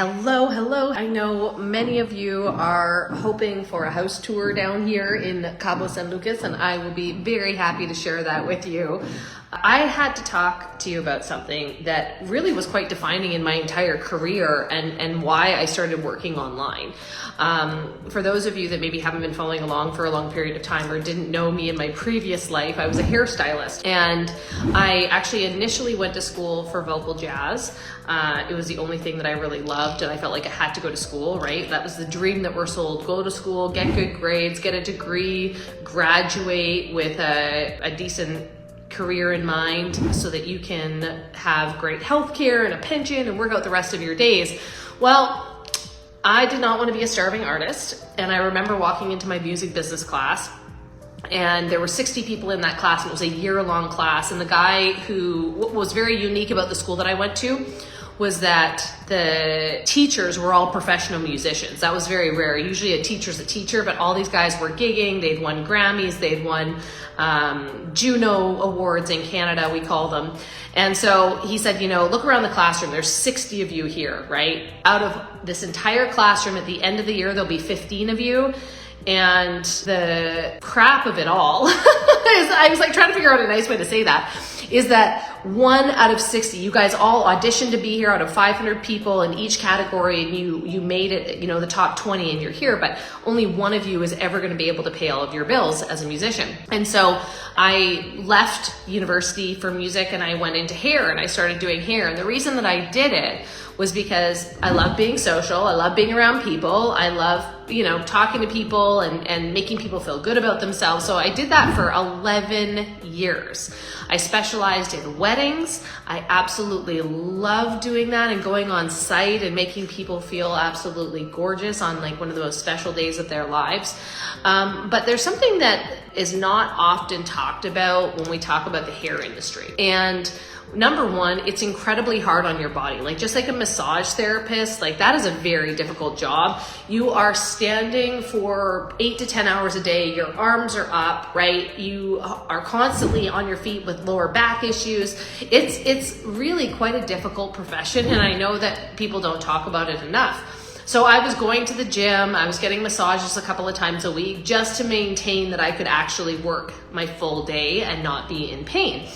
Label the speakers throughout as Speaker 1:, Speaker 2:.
Speaker 1: Hello. I know many of you are hoping for a house tour down here in Cabo San Lucas, and I will be very happy to share that with you. I had to talk to you about something that really was quite defining in my entire career and why I started working online. For those of you that maybe haven't been following along for a long period of time or didn't know me in my previous life, I was a hairstylist, and I actually initially went to school for vocal jazz. It was the only thing that I really loved, and I felt like I had to go to school, right? That was the dream that we're sold. Go to school, get good grades, get a degree, graduate with a decent career in mind so that you can have great health care and a pension and work out the rest of your days. Well, I did not want to be a starving artist, and I remember walking into my music business class, and there were 60 people in that class, and it was a year-long class, and the guy what was very unique about the school that I went to was that the teachers were all professional musicians. That was very rare. Usually a teacher's a teacher, but all these guys were gigging. They'd won Grammys, they'd won Juno Awards in Canada, we call them. And so he said, look around the classroom, there's 60 of you here, right? Out of this entire classroom, at the end of the year, there'll be 15 of you. And the crap of it all is, I was like trying to figure out a nice way to say that, is that 1 out of 60, you guys all auditioned to be here out of 500 people in each category, and you made it, the top 20, and you're here, but only one of you is ever going to be able to pay all of your bills as a musician. And so I left university for music and I went into hair, and I started doing hair. And the reason that I did it was because I love being social. I love being around people. I love, talking to people and making people feel good about themselves. So I did that for 11 years. I specialized in weddings. I absolutely love doing that and going on site and making people feel absolutely gorgeous on like one of the most special days of their lives. But there's something that is not often talked about when we talk about the hair industry. And number one, it's incredibly hard on your body. Like just like a massage therapist, like that is a very difficult job. You are standing for 8 to 10 hours a day. Your arms are up, right? You are constantly on your feet with lower back issues. It's really quite a difficult profession. And I know that people don't talk about it enough. So I was going to the gym, I was getting massages a couple of times a week just to maintain that I could actually work my full day and not be in pain.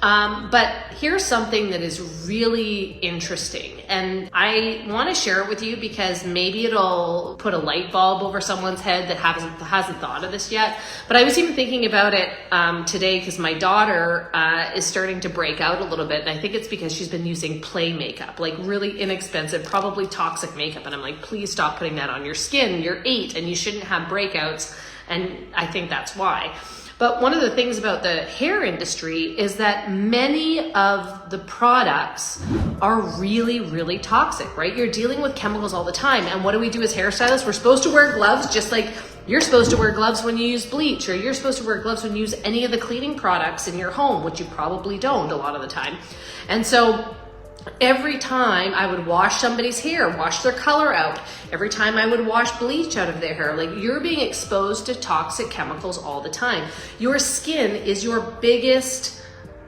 Speaker 1: But here's something that is really interesting, and I want to share it with you because maybe it'll put a light bulb over someone's head that hasn't thought of this yet. But I was even thinking about it today because my daughter is starting to break out a little bit, and I think it's because she's been using play makeup, like really inexpensive, probably toxic makeup, and I'm like, please stop putting that on your skin. You're 8 and you shouldn't have breakouts, and I think that's why. But one of the things about the hair industry is that many of the products are really, really toxic, right? You're dealing with chemicals all the time. And what do we do as hairstylists? We're supposed to wear gloves, just like you're supposed to wear gloves when you use bleach, or you're supposed to wear gloves when you use any of the cleaning products in your home, which you probably don't a lot of the time. And so every time I would wash somebody's hair, wash their color out, every time I would wash bleach out of their hair, like you're being exposed to toxic chemicals all the time. Your skin is your biggest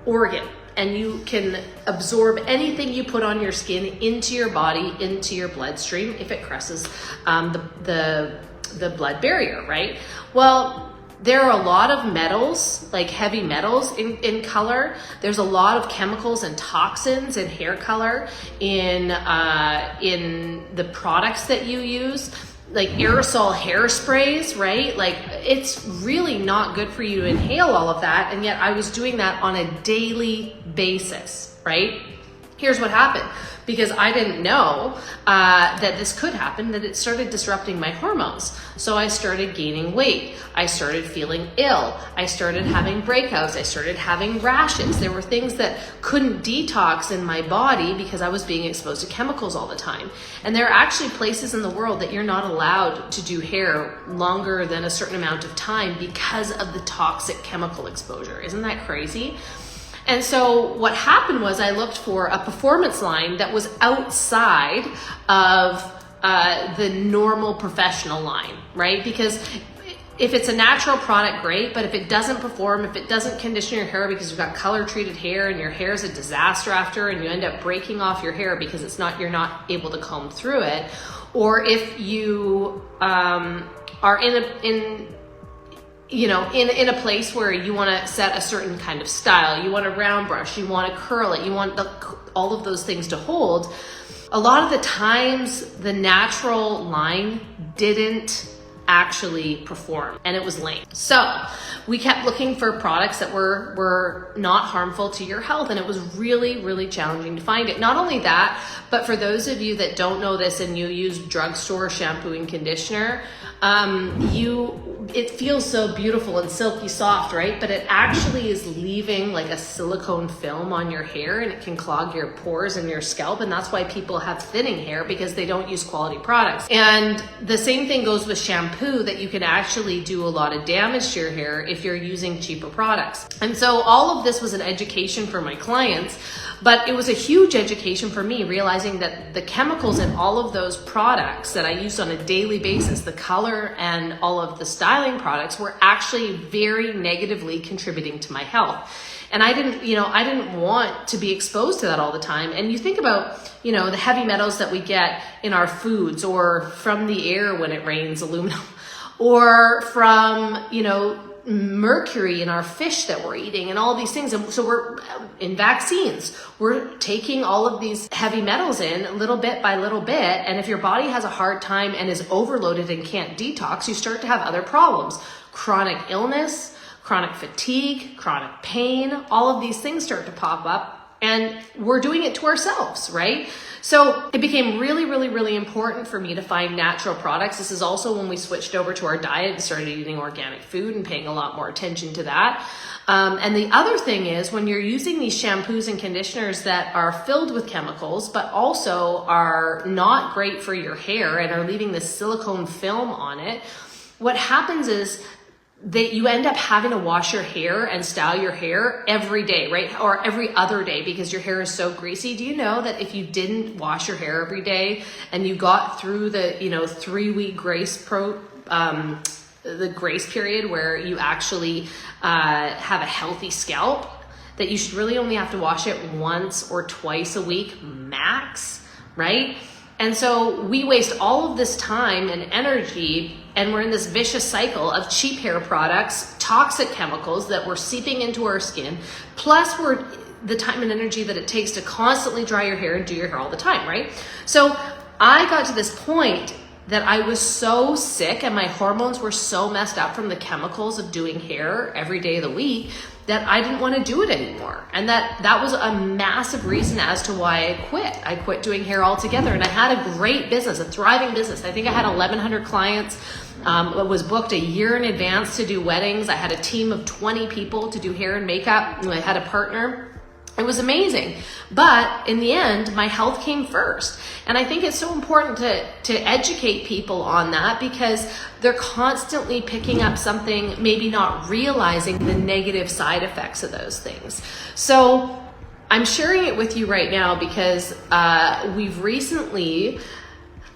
Speaker 1: organ, and you can absorb anything you put on your skin into your body, into your bloodstream if it crosses the blood barrier, right? Well, there are a lot of metals, like heavy metals in color. There's a lot of chemicals and toxins in hair color in the products that you use, like aerosol hairsprays, right? Like it's really not good for you to inhale all of that. And yet I was doing that on a daily basis, right? Here's what happened. Because I didn't know that this could happen, that it started disrupting my hormones. So I started gaining weight. I started feeling ill. I started having breakouts. I started having rashes. There were things that couldn't detox in my body because I was being exposed to chemicals all the time. And there are actually places in the world that you're not allowed to do hair longer than a certain amount of time because of the toxic chemical exposure. Isn't that crazy? And so what happened was I looked for a performance line that was outside of the normal professional line, right? Because if it's a natural product, great, but if it doesn't perform, if it doesn't condition your hair because you've got color treated hair and your hair is a disaster after and you end up breaking off your hair because you're not able to comb through it, or if you are in a place where you want to set a certain kind of style, you want a round brush, you want to curl it, you want all of those things to hold, a lot of the times the natural line didn't actually perform and it was lame. So we kept looking for products that were not harmful to your health, and it was really, really challenging to find it. Not only that, but for those of you that don't know this and you use drugstore shampoo and conditioner, it feels so beautiful and silky soft, right? But it actually is leaving like a silicone film on your hair, and it can clog your pores and your scalp. And that's why people have thinning hair, because they don't use quality products. And the same thing goes with shampoo, that you can actually do a lot of damage to your hair if you're using cheaper products. And so all of this was an education for my clients, but it was a huge education for me, realizing that the chemicals in all of those products that I used on a daily basis, the color and all of the styling products, were actually very negatively contributing to my health. And I didn't want to be exposed to that all the time. And you think about, the heavy metals that we get in our foods, or from the air when it rains, aluminum, or from, mercury in our fish that we're eating, and all these things. And so we're in vaccines, we're taking all of these heavy metals in little bit by little bit. And if your body has a hard time and is overloaded and can't detox, you start to have other problems: chronic illness, chronic fatigue, chronic pain. All of these things start to pop up, and we're doing it to ourselves, right? So it became really, really, really important for me to find natural products. This is also when we switched over to our diet and started eating organic food and paying a lot more attention to that. And the other thing is, when you're using these shampoos and conditioners that are filled with chemicals, but also are not great for your hair and are leaving this silicone film on it, what happens is that you end up having to wash your hair and style your hair every day, right? Or every other day, because your hair is so greasy. Do you know that if you didn't wash your hair every day and you got through the 3-week the grace period where you actually have a healthy scalp, that you should really only have to wash it once or twice a week max, right? And so we waste all of this time and energy, and we're in this vicious cycle of cheap hair products, toxic chemicals that we're seeping into our skin, plus the time and energy that it takes to constantly dry your hair and do your hair all the time, right? So I got to this point that I was so sick and my hormones were so messed up from the chemicals of doing hair every day of the week that I didn't want to do it anymore. And that was a massive reason as to why I quit. I quit doing hair altogether, and I had a great business, a thriving business. I think I had 1,100 clients. It was booked a year in advance to do weddings. I had a team of 20 people to do hair and makeup. I had a partner. It was amazing. But in the end, my health came first. And I think it's so important to educate people on that, because they're constantly picking up something, maybe not realizing the negative side effects of those things. So I'm sharing it with you right now because we've recently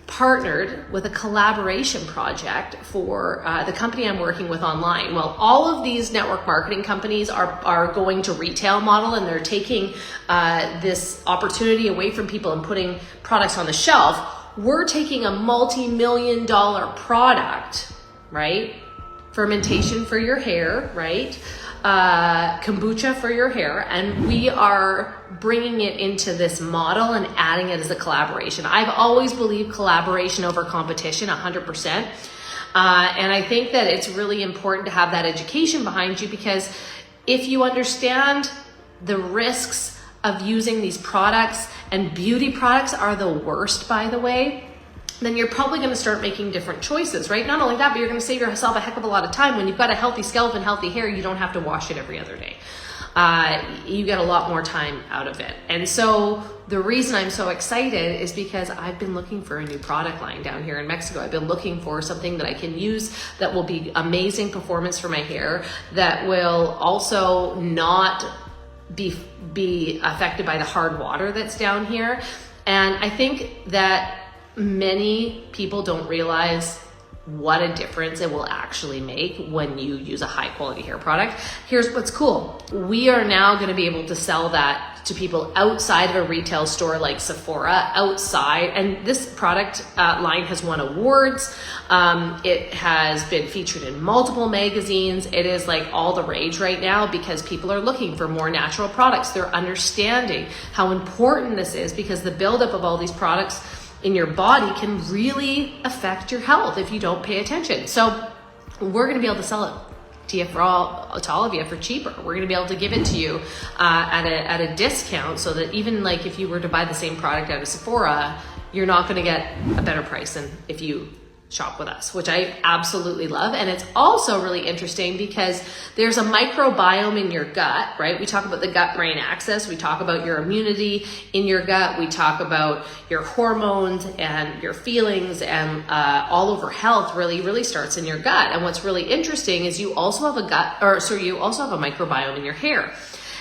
Speaker 1: partnered with a collaboration project for the company I'm working with online. Well, all of these network marketing companies are going to retail model, and they're taking this opportunity away from people and putting products on the shelf. We're taking a multi-million-dollar product, right? Fermentation for your hair, right? Kombucha for your hair, and we are bringing it into this model and adding it as a collaboration. I've always believed collaboration over competition, 100%. And I think that it's really important to have that education behind you, because if you understand the risks of using these products, and beauty products are the worst, by the way, then you're probably going to start making different choices, right? Not only that, but you're going to save yourself a heck of a lot of time. When you've got a healthy scalp and healthy hair, you don't have to wash it every other day. You get a lot more time out of it. And so the reason I'm so excited is because I've been looking for a new product line down here in Mexico. I've been looking for something that I can use that will be amazing performance for my hair, that will also not be affected by the hard water that's down here. And I think that many people don't realize what a difference it will actually make when you use a high quality hair product. Here's what's cool. We are now going to be able to sell that to people outside of a retail store like Sephora, outside. And this product line has won awards. It has been featured in multiple magazines. It is like all the rage right now because people are looking for more natural products. They're understanding how important this is because the buildup of all these products in your body can really affect your health if you don't pay attention. So we're going to be able to sell it to you to all of you for cheaper. We're going to be able to give it to you at a discount, so that even like if you were to buy the same product out of Sephora, you're not going to get a better price than if you shop with us, which I absolutely love. And it's also really interesting because there's a microbiome in your gut, right? We talk about the gut-brain axis. We talk about your immunity in your gut. We talk about your hormones and your feelings, and all over health really starts in your gut. And what's really interesting is you also have you also have a microbiome in your hair.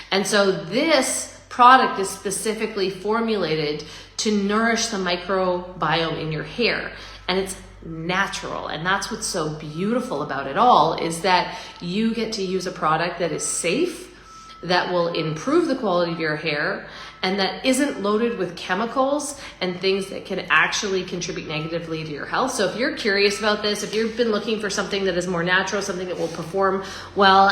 Speaker 1: And so this product is specifically formulated to nourish the microbiome in your hair. And it's natural, and that's what's so beautiful about it all, is that you get to use a product that is safe, that will improve the quality of your hair, and that isn't loaded with chemicals and things that can actually contribute negatively to your health. So if you're curious about this, if you've been looking for something that is more natural, something that will perform well,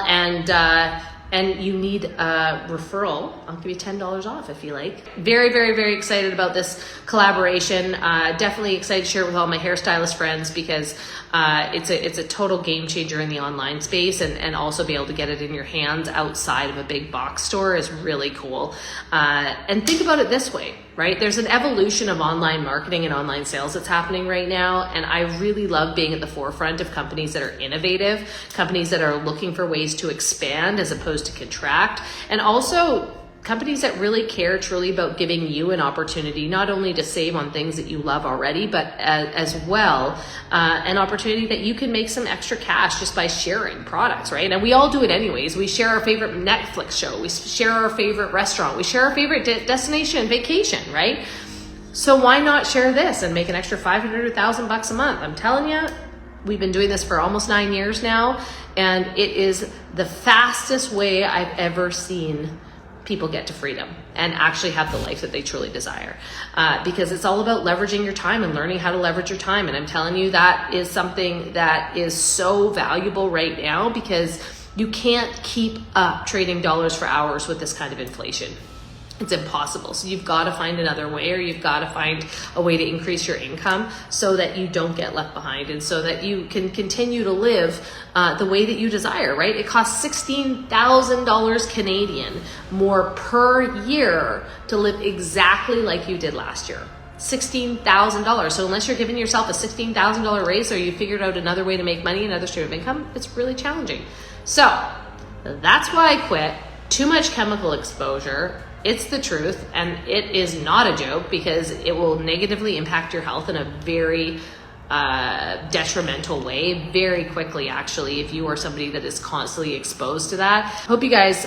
Speaker 1: and you need a referral, I'll give you $10 off if you like. Very excited about this collaboration. Definitely excited to share it with all my hairstylist friends because it's a total game changer in the online space, and also be able to get it in your hands outside of a big box store is really cool. And think about it this way, right? There's an evolution of online marketing and online sales that's happening right now. And I really love being at the forefront of companies that are innovative, companies that are looking for ways to expand as opposed to contract, and also companies that really care truly about giving you an opportunity not only to save on things that you love already, but as well an opportunity that you can make some extra cash just by sharing products, right? And we all do it anyways. We share our favorite Netflix show, we share our favorite restaurant, we share our favorite destination vacation, right? So why not share this and make an extra $500 to $1,000 a month? I'm telling you, we've been doing this for almost 9 years now, and it is the fastest way I've ever seen people get to freedom and actually have the life that they truly desire, because it's all about leveraging your time and learning how to leverage your time. And I'm telling you, that is something that is so valuable right now, because you can't keep up trading dollars for hours with this kind of inflation. It's impossible. So you've got to find another way, or you've got to find a way to increase your income so that you don't get left behind, and so that you can continue to live the way that you desire, right? It costs $16,000 Canadian more per year to live exactly like you did last year. $16,000. So unless you're giving yourself a $16,000 raise, or you figured out another way to make money, another stream of income, it's really challenging. So that's why I quit. Too much chemical exposure. It's the truth, and it is not a joke, because it will negatively impact your health in a very detrimental way very quickly, actually, if you are somebody that is constantly exposed to that. Hope you guys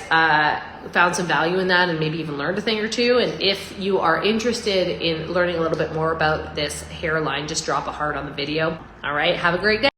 Speaker 1: found some value in that, and maybe even learned a thing or two. And if you are interested in learning a little bit more about this hairline, just drop a heart on the video. All right, have a great day.